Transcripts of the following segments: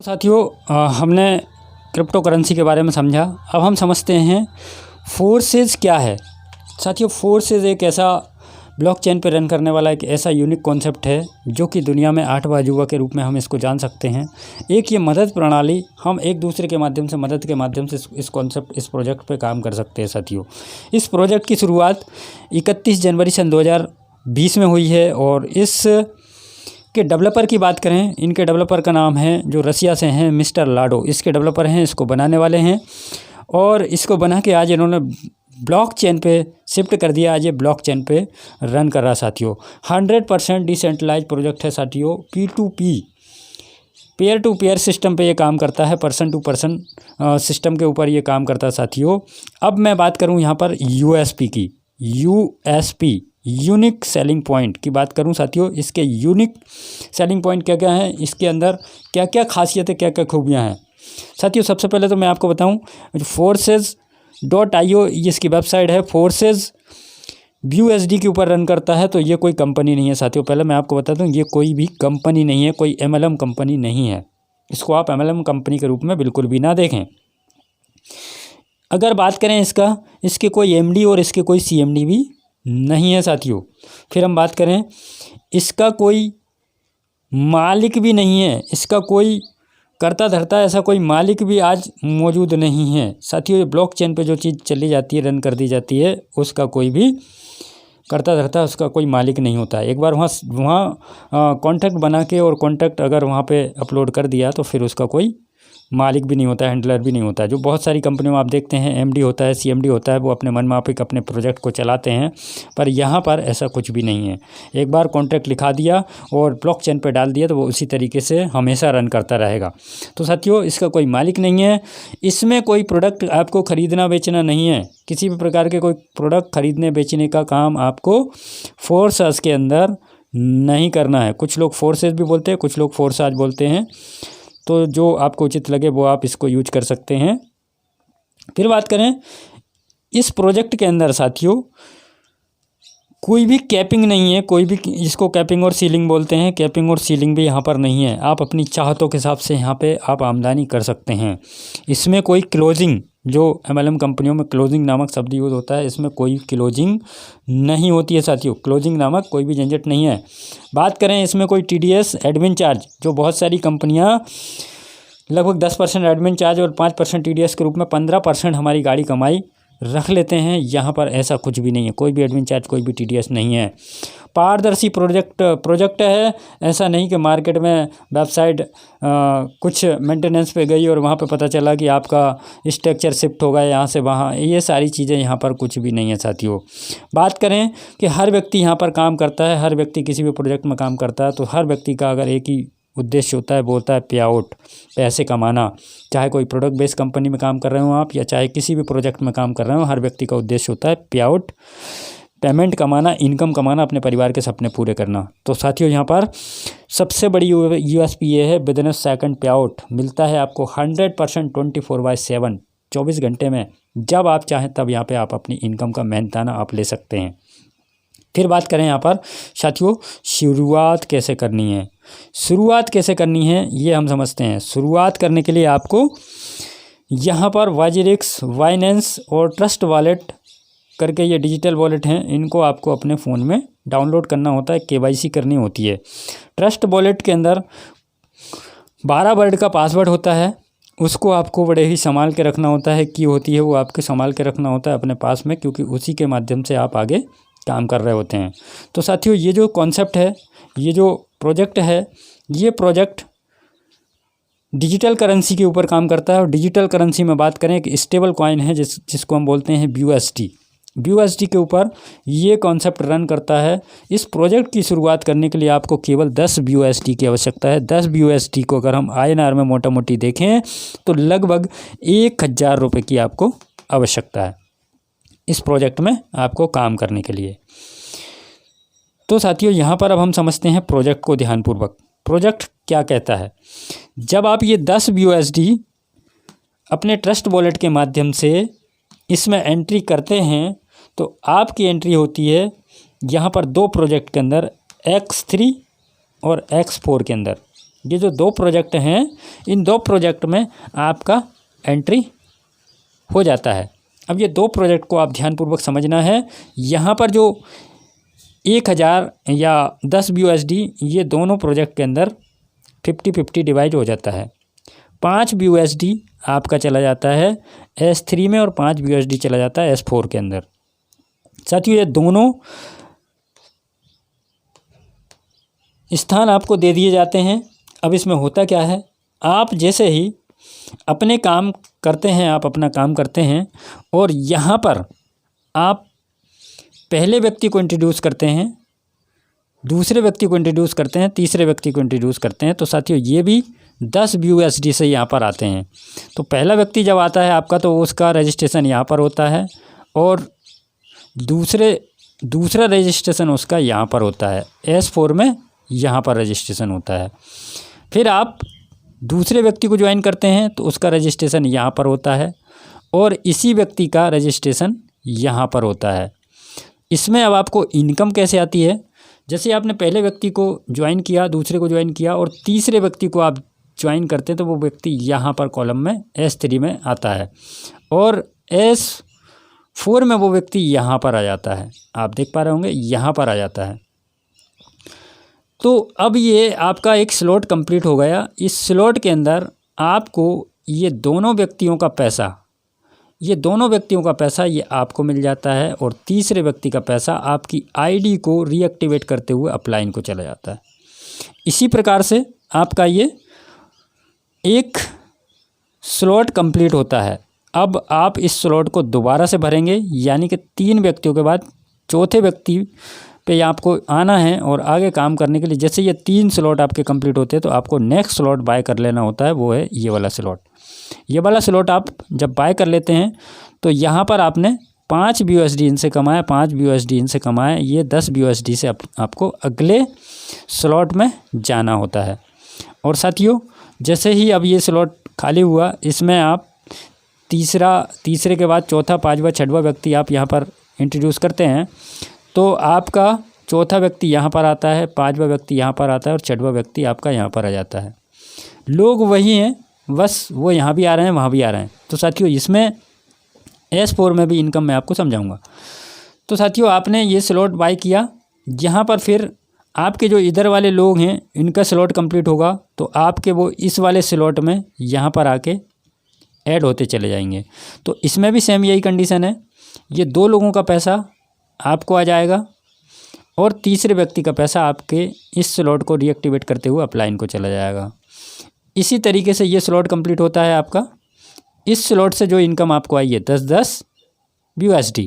साथियों हमने crypto currency के बारे में समझा। अब हम समझते हैं फोर्सेस क्या है। साथियों फोर्सेस एक ऐसा ब्लॉकचेन पर रन करने वाला एक ऐसा यूनिक कॉन्सेप्ट है जो कि दुनिया में 8वां अजूबा के रूप में हम इसको जान सकते हैं। एक ये मदद प्रणाली, हम एक दूसरे के माध्यम से मदद के माध्यम से इस प्रोजेक्ट पे काम कर सकते हैं। साथियों इस प्रोजेक्ट की शुरुआत 31 जनवरी सन 2020 में हुई है और इस के डेवलपर की बात करें, इनके डेवलपर का नाम है जो रसिया से हैं मिस्टर लाडो, इसके डेवलपर हैं, इसको बनाने वाले हैं और इसको बना के आज इन्होंने ब्लॉकचेन पे शिफ्ट कर दिया। आज ये ब्लॉकचेन पे रन कर रहा साथियों। 100% डिसेंट्रलाइज प्रोजेक्ट है साथियों। P2P pair to pair system पे ये काम करता है, पर्सन टू पर्सन सिस्टम के ऊपर ये काम करता है साथियों। अब मैं बात करूँ यहाँ पर USP की, USP यूनिक सेलिंग पॉइंट की बात करूं साथियों। इसके यूनिक सेलिंग पॉइंट क्या क्या हैं, इसके अंदर क्या क्या खासियतें, क्या क्या खूबियां हैं साथियों। सबसे पहले तो मैं आपको बताऊं, forces.io ये इसकी वेबसाइट है। फोर्सेस BUSD के ऊपर रन करता है, तो ये कोई कंपनी नहीं है साथियों। पहले मैं आपको बता दूं, ये कोई भी कंपनी नहीं है, कोई MLM कंपनी नहीं है। इसको आप MLM कंपनी के रूप में बिल्कुल भी ना देखें। अगर बात करें इसके कोई MD और इसके कोई CMD भी नहीं है साथियों। फिर हम बात करें, इसका कोई मालिक भी नहीं है, इसका कोई करता धरता ऐसा कोई मालिक भी आज मौजूद नहीं है साथियों। ये ब्लॉकचेन पे जो चीज़ चली जाती है, रन कर दी जाती है, उसका कोई भी करता धरता उसका कोई मालिक नहीं होता है। एक बार वहाँ कॉन्टैक्ट बना के और कॉन्टैक्ट अगर वहाँ पे अपलोड कर दिया तो फिर उसका कोई मालिक भी नहीं होता है, हैंडलर भी नहीं होता है। जो बहुत सारी कंपनियों में आप देखते हैं MD होता है, CMD होता है, वो अपने मनमाफिक अपने प्रोजेक्ट को चलाते हैं, पर यहाँ पर ऐसा कुछ भी नहीं है। एक बार कॉन्ट्रैक्ट लिखा दिया और ब्लॉकचेन पे डाल दिया तो वो उसी तरीके से हमेशा रन करता रहेगा। तो साथियों इसका कोई मालिक नहीं है, इसमें कोई प्रोडक्ट आपको ख़रीदना बेचना नहीं है। किसी भी प्रकार के कोई प्रोडक्ट ख़रीदने बेचने का काम आपको फोर्सेस के अंदर नहीं करना है। कुछ लोग फोर्सेस भी बोलते हैं, कुछ लोग फोर्साज बोलते हैं, तो जो आपको उचित लगे वो आप इसको यूज कर सकते हैं। फिर बात करें, इस प्रोजेक्ट के अंदर साथियों कोई भी कैपिंग नहीं है, कोई भी, इसको कैपिंग और सीलिंग बोलते हैं, कैपिंग और सीलिंग भी यहाँ पर नहीं है। आप अपनी चाहतों के हिसाब से यहाँ पे आप आमदनी कर सकते हैं। इसमें कोई क्लोजिंग, जो MLM कंपनियों में क्लोजिंग नामक शब्द यूज़ होता है, इसमें कोई क्लोजिंग नहीं होती है साथियों। क्लोजिंग नामक कोई भी झंझट नहीं है। बात करें इसमें कोई TDS एडमिन चार्ज, जो बहुत सारी कंपनियां लगभग 10% एडमिन चार्ज और 5% TDS के रूप में 15% हमारी गाड़ी कमाई रख लेते हैं, यहाँ पर ऐसा कुछ भी नहीं है। कोई भी एडमिन चार्ज, कोई भी TDS नहीं है। पारदर्शी प्रोजेक्ट है। ऐसा नहीं कि मार्केट में वेबसाइट कुछ मेंटेनेंस पे गई और वहाँ पे पता चला कि आपका स्ट्रक्चर शिफ्ट हो गया यहाँ से वहाँ, ये सारी चीज़ें यहाँ पर कुछ भी नहीं है साथियों। बात करें कि हर व्यक्ति यहाँ पर काम करता है, हर व्यक्ति किसी भी प्रोजेक्ट में काम करता है, तो हर व्यक्ति का अगर एक ही उद्देश्य होता है, वो होता है पे आउट, पैसे कमाना। चाहे कोई प्रोडक्ट बेस्ड कंपनी में काम कर रहे हो आप, या चाहे किसी भी प्रोजेक्ट में काम कर रहे हो, हर व्यक्ति का उद्देश्य होता है पे आउट, पेमेंट कमाना, इनकम कमाना, अपने परिवार के सपने पूरे करना। तो साथियों यहाँ पर सबसे बड़ी USP ये है, विदिन अ सेकंड पे आउट मिलता है आपको 100% 24/7, 24 घंटे में, जब आप चाहें तब यहाँ पे आप अपनी इनकम का मेहनताना आप ले सकते हैं। फिर बात करें यहाँ पर साथियों, शुरुआत कैसे करनी है। शुरुआत कैसे करनी है ये हम समझते हैं। शुरुआत करने के लिए आपको यहाँ पर वाजिरिक्स, बाइनेंस और ट्रस्ट वॉलेट करके ये डिजिटल वॉलेट हैं, इनको आपको अपने फ़ोन में डाउनलोड करना होता है, KYC करनी होती है। ट्रस्ट वॉलेट के अंदर 12 वर्ड का पासवर्ड होता है, उसको आपको बड़े ही संभाल के रखना होता है। की होती है वो आपके संभाल के रखना होता है अपने पास में, क्योंकि उसी के माध्यम से आप आगे काम कर रहे होते हैं। तो साथियों ये जो कॉन्सेप्ट है, ये जो प्रोजेक्ट है, ये प्रोजेक्ट डिजिटल करेंसी के ऊपर काम करता है। और डिजिटल करेंसी में बात करें, एक स्टेबल कॉइन है जिसको हम बोलते हैं BUSD के ऊपर ये कॉन्सेप्ट रन करता है। इस प्रोजेक्ट की शुरुआत करने के लिए आपको केवल 10 BUSD की आवश्यकता है। 10 BUSD को अगर हम INR में मोटा मोटी देखें तो लगभग 1000 रुपये की आपको आवश्यकता है इस प्रोजेक्ट में आपको काम करने के लिए। तो साथियों यहाँ पर अब हम समझते हैं प्रोजेक्ट को ध्यानपूर्वक। प्रोजेक्ट क्या कहता है, जब आप ये 10 BUSD अपने ट्रस्ट वॉलेट के माध्यम से इसमें एंट्री करते हैं, तो आपकी एंट्री होती है यहाँ पर 2 प्रोजेक्ट के अंदर, X3 और X4 के अंदर। ये जो 2 प्रोजेक्ट हैं, इन 2 प्रोजेक्ट में आपका एंट्री हो जाता है। अब ये 2 प्रोजेक्ट को आप ध्यानपूर्वक समझना है। यहाँ पर जो 1000 या 10 BUSD, ये दोनों प्रोजेक्ट के अंदर 50-50 डिवाइड हो जाता है। 5 BUSD आपका चला जाता है S3 में और 5 BUSD चला जाता है S4 के अंदर। साथियों, ये दोनों स्थान आपको दे दिए जाते हैं। अब इसमें होता क्या है, आप जैसे ही अपने काम करते हैं, आप अपना काम करते हैं और यहाँ पर आप पहले व्यक्ति को इंट्रोड्यूस करते हैं, दूसरे व्यक्ति को इंट्रोड्यूस करते हैं, तीसरे व्यक्ति को इंट्रोड्यूस करते हैं, तो साथियों ये भी 10 BUSD से यहाँ पर आते हैं। तो पहला व्यक्ति जब आता है आपका, तो उसका रजिस्ट्रेशन यहाँ पर होता है और दूसरा रजिस्ट्रेशन उसका यहाँ पर होता है। S4 में यहाँ पर रजिस्ट्रेशन होता है। फिर आप दूसरे व्यक्ति को ज्वाइन करते हैं तो उसका रजिस्ट्रेशन यहाँ पर होता है और इसी व्यक्ति का रजिस्ट्रेशन यहाँ पर होता है। इसमें अब आपको इनकम कैसे आती है, जैसे आपने पहले व्यक्ति को ज्वाइन किया, दूसरे को ज्वाइन किया और तीसरे व्यक्ति को आप ज्वाइन करते हैं, तो वो व्यक्ति यहाँ पर कॉलम में S3 में आता है और S4 में वो व्यक्ति यहाँ पर आ जाता है। आप देख पा रहे होंगे, यहाँ पर आ जाता है। तो अब ये आपका एक स्लॉट कंप्लीट हो गया। इस स्लॉट के अंदर आपको ये दोनों व्यक्तियों का पैसा ये आपको मिल जाता है और तीसरे व्यक्ति का पैसा आपकी आईडी को रीएक्टिवेट करते हुए अपलाइन को चला जाता है। इसी प्रकार से आपका ये एक स्लॉट कंप्लीट होता है। अब आप इस स्लॉट को दोबारा से भरेंगे, यानी कि 3 व्यक्तियों के बाद चौथे व्यक्ति पे आपको आना है और आगे काम करने के लिए जैसे ये 3 स्लॉट आपके कंप्लीट होते हैं तो आपको नेक्स्ट स्लॉट बाय कर लेना होता है, वो है ये वाला स्लॉट। ये वाला स्लॉट आप जब बाय कर लेते हैं तो यहाँ पर आपने 5 BUSD इनसे कमाया, 5 BUSD इनसे कमाया, ये 10 BUSD से आपको अगले स्लॉट में जाना होता है। और साथियों, जैसे ही अब ये स्लॉट खाली हुआ, इसमें आप तीसरे के बाद चौथा, 5वां, 6वां व्यक्ति आप यहाँ पर इंट्रोड्यूस करते हैं, तो आपका चौथा व्यक्ति यहाँ पर आता है, 5वां व्यक्ति यहाँ पर आता है और 6वां व्यक्ति आपका यहाँ पर आ जाता है। लोग वही हैं, बस वो यहाँ भी आ रहे हैं, वहाँ भी आ रहे हैं। तो साथियों, इसमें S4 में भी इनकम मैं आपको समझाऊंगा। तो साथियों, आपने ये स्लॉट बाय किया, यहाँ पर फिर आपके जो इधर वाले लोग हैं इनका स्लॉट कंप्लीट होगा तो आपके वो इस वाले स्लॉट में यहाँ पर आके ऐड होते चले जाएंगे। तो इसमें भी सेम यही कंडीशन है, ये 2 लोगों का पैसा आपको आ जाएगा और तीसरे व्यक्ति का पैसा आपके इस स्लॉट को रीएक्टिवेट करते हुए अपलाइन को चला जाएगा। इसी तरीके से ये स्लॉट कंप्लीट होता है आपका। इस स्लॉट से जो इनकम आपको आई है 10-10 BUSD,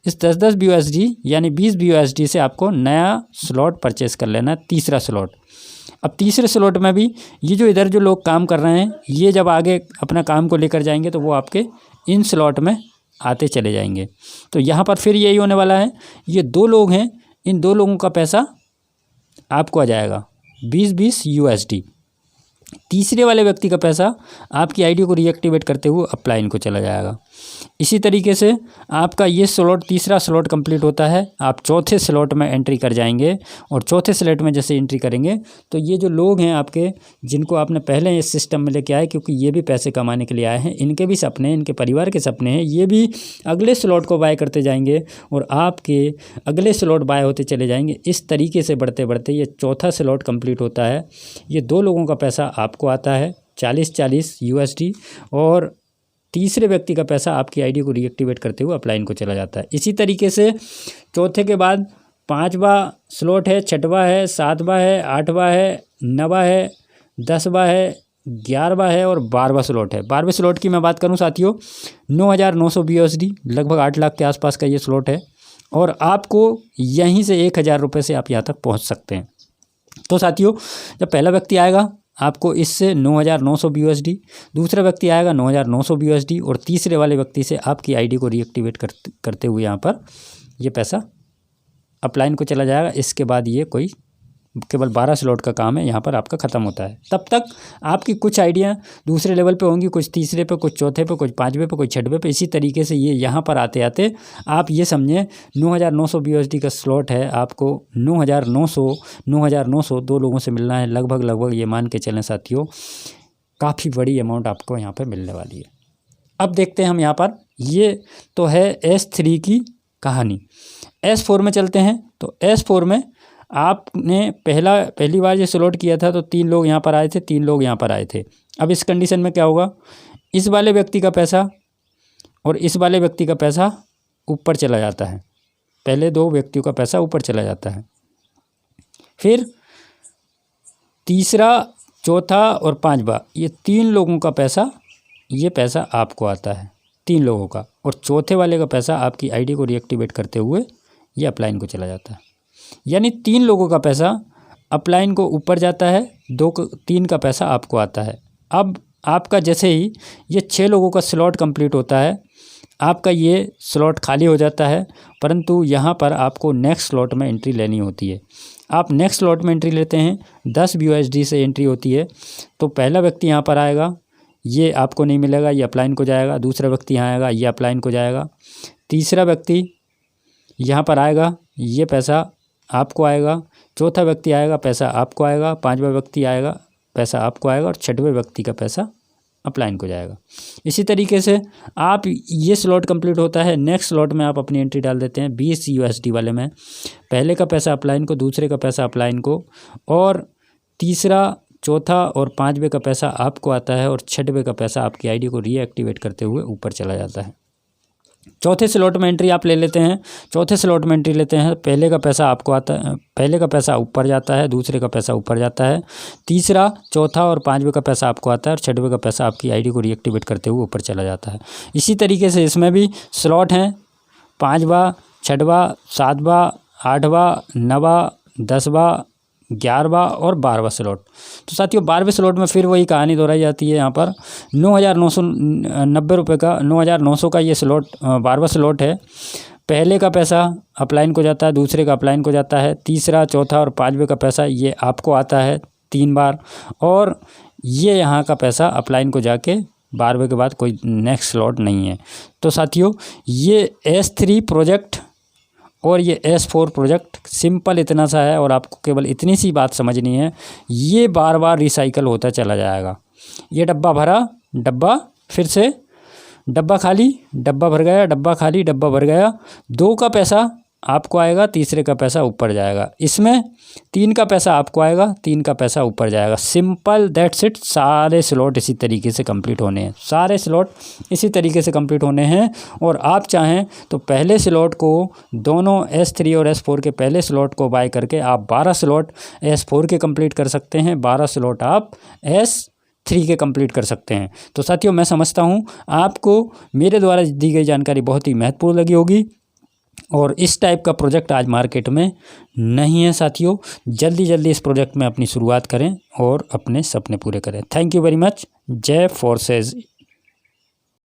इस 10-10 BUSD यानी 20 BUSD से आपको नया स्लॉट परचेस कर लेना है, तीसरा स्लॉट। अब तीसरे स्लॉट में भी ये जो इधर जो लोग काम कर रहे हैं, ये जब आगे अपना काम को लेकर जाएंगे तो वो आपके इन स्लॉट में आते चले जाएंगे। तो यहाँ पर फिर यही होने वाला है, ये 2 लोग हैं, इन 2 लोगों का पैसा आपको आ जाएगा 20-20 USD। तीसरे वाले व्यक्ति का पैसा आपकी आईडी को रीएक्टिवेट करते हुए अपलाइन को चला जाएगा। इसी तरीके से आपका ये स्लॉट, तीसरा स्लॉट कंप्लीट होता है, आप चौथे स्लॉट में एंट्री कर जाएंगे और चौथे स्लॉट में जैसे एंट्री करेंगे तो ये जो लोग हैं आपके, जिनको आपने पहले इस सिस्टम में लेके आए, क्योंकि ये भी पैसे कमाने के लिए आए हैं, इनके भी सपने हैं, इनके परिवार के सपने हैं, ये भी अगले स्लॉट को बाय करते जाएंगे और आपके अगले स्लॉट बाय होते चले जाएंगे। इस तरीके से बढ़ते बढ़ते ये चौथा स्लॉट कंप्लीट होता है। ये 2 लोगों का पैसा आपको आता है 40-40 USD और तीसरे व्यक्ति का पैसा आपकी आईडी को रीएक्टिवेट करते हुए अपलाइन को चला जाता है। इसी तरीके से चौथे के बाद 5वां स्लॉट है, 6वां है, 7वां है, 8वां है, 9वां है, 10वां है, 11वां है और 12वां स्लॉट है। 12वें स्लॉट की मैं बात करूं साथियों, 9,900 BUSD, लगभग 8 लाख के आसपास का ये स्लॉट है और आपको यहीं से 1,000 रुपये से आप यहाँ तक पहुँच सकते हैं। तो साथियों, जब पहला व्यक्ति आएगा आपको इससे 9,900 BUSD, दूसरा व्यक्ति आएगा 9,900 BUSD और तीसरे वाले व्यक्ति से आपकी आईडी को रीएक्टिवेट करते हुए यहाँ पर ये पैसा अपलाइन को चला जाएगा। इसके बाद ये कोई केवल 12 स्लॉट का काम है यहाँ पर आपका ख़त्म होता है। तब तक आपकी कुछ आइडिया दूसरे लेवल पे होंगी, कुछ तीसरे पे, कुछ चौथे पे, कुछ पाँचवें पे, कुछ छठवें पे। इसी तरीके से ये यहाँ पर आते आते आप ये समझें 9,900 BUSD का स्लॉट है, आपको 9,900 दो लोगों से मिलना है। लगभग ये मान के चलें साथियों, काफ़ी बड़ी अमाउंट आपको यहाँ पर मिलने वाली है। अब देखते हैं हम यहाँ पर, ये तो है S3 की कहानी। S4 में चलते हैं। तो S4 में आपने पहली बार ये स्लॉट किया था तो 3 लोग यहाँ पर आए थे, 3 लोग यहाँ पर आए थे। अब इस कंडीशन में क्या होगा, इस वाले व्यक्ति का पैसा और इस वाले व्यक्ति का पैसा ऊपर चला जाता है। पहले 2 व्यक्तियों का पैसा ऊपर चला जाता है, फिर तीसरा, चौथा और पांचवा, ये 3 लोगों का पैसा, ये पैसा आपको आता है 3 लोगों का, और चौथे वाले का पैसा आपकी आईडी को रीएक्टिवेट करते हुए ये अपलाइन को चला जाता है। यानी 3 लोगों का पैसा अपलाइन को ऊपर जाता है, 3 का पैसा आपको आता है। अब आपका जैसे ही ये 6 लोगों का स्लॉट कंप्लीट होता है, आपका ये स्लॉट खाली हो जाता है, परंतु यहाँ पर आपको नेक्स्ट स्लॉट में एंट्री लेनी होती है। आप नेक्स्ट स्लॉट में एंट्री लेते हैं, 10 BUSD से एंट्री होती है। तो पहला व्यक्ति यहाँ पर आएगा, ये आपको नहीं मिलेगा, ये अपलाइन को जाएगा। दूसरा व्यक्ति यहाँ आएगा, ये अपलाइन को जाएगा। तीसरा व्यक्ति यहाँ पर आएगा, ये पैसा आपको आएगा। चौथा व्यक्ति आएगा, पैसा आपको आएगा। पांचवा व्यक्ति आएगा, पैसा आपको आएगा, और छठवें व्यक्ति का पैसा अपलाइन को जाएगा। इसी तरीके से आप ये स्लॉट कंप्लीट होता है, नेक्स्ट स्लॉट में आप अपनी एंट्री डाल देते हैं 20 USD वाले में। पहले का पैसा अपलाइन को, दूसरे का पैसा अपलाइन को, और तीसरा, चौथा और पांचवे का पैसा आपको आता है, और छठवें का पैसा आपकी आईडी को रीएक्टिवेट करते हुए ऊपर चला जाता है। चौथे स्लॉट में एंट्री आप ले लेते हैं। चौथे स्लॉट में एंट्री लेते हैं, पहले का पैसा आपको आता है, पहले का पैसा ऊपर जाता है, दूसरे का पैसा ऊपर जाता है, तीसरा, चौथा और पांचवे का पैसा आपको आता है, और छठवें का पैसा आपकी आईडी को रीएक्टिवेट करते हुए ऊपर चला जाता है। इसी तरीके से इसमें भी स्लॉट हैं, 5वां, 6वां, 7वां, 8वां, 9वां, 10वां, 11वां और 12वां स्लॉट। तो साथियों 12वें स्लॉट में फिर वही कहानी दोहराई जाती है। यहाँ पर 9,990 रुपये का, 9,900 का ये स्लॉट 12वां स्लॉट है। पहले का पैसा अपलाइन को जाता है, दूसरे का अपलाइन को जाता है, तीसरा, चौथा और पांचवे का पैसा ये आपको आता है 3 बार, और ये यहाँ का पैसा अपलाइन को जाके 12वें के बाद कोई नेक्स्ट स्लॉट नहीं है। तो साथियों ये S3 प्रोजेक्ट और ये S4 प्रोजेक्ट सिंपल इतना सा है, और आपको केवल इतनी सी बात समझनी है, ये बार बार रिसाइकल होता चला जाएगा। ये डब्बा भरा, डब्बा फिर से डब्बा खाली, डब्बा भर गया, डब्बा खाली, डब्बा भर गया। 2 का पैसा आपको आएगा, तीसरे का पैसा ऊपर जाएगा। इसमें 3 का पैसा आपको आएगा, 3 का पैसा ऊपर जाएगा। Simple, that's it. सारे स्लॉट इसी तरीके से कंप्लीट होने हैं, सारे स्लॉट इसी तरीके से कंप्लीट होने हैं। और आप चाहें तो पहले स्लॉट को, दोनों S3 और S4 के पहले स्लॉट को बाय करके आप 12 स्लॉट S4 के कंप्लीट कर सकते हैं, 12 स्लॉट आप S3 के कंप्लीट कर सकते हैं। तो साथियों मैं समझता हूँ आपको मेरे द्वारा दी गई जानकारी बहुत ही महत्वपूर्ण लगी होगी, और इस टाइप का प्रोजेक्ट आज मार्केट में नहीं है साथियों। जल्दी इस प्रोजेक्ट में अपनी शुरुआत करें और अपने सपने पूरे करें। Thank you very much. जय फोर्सेस।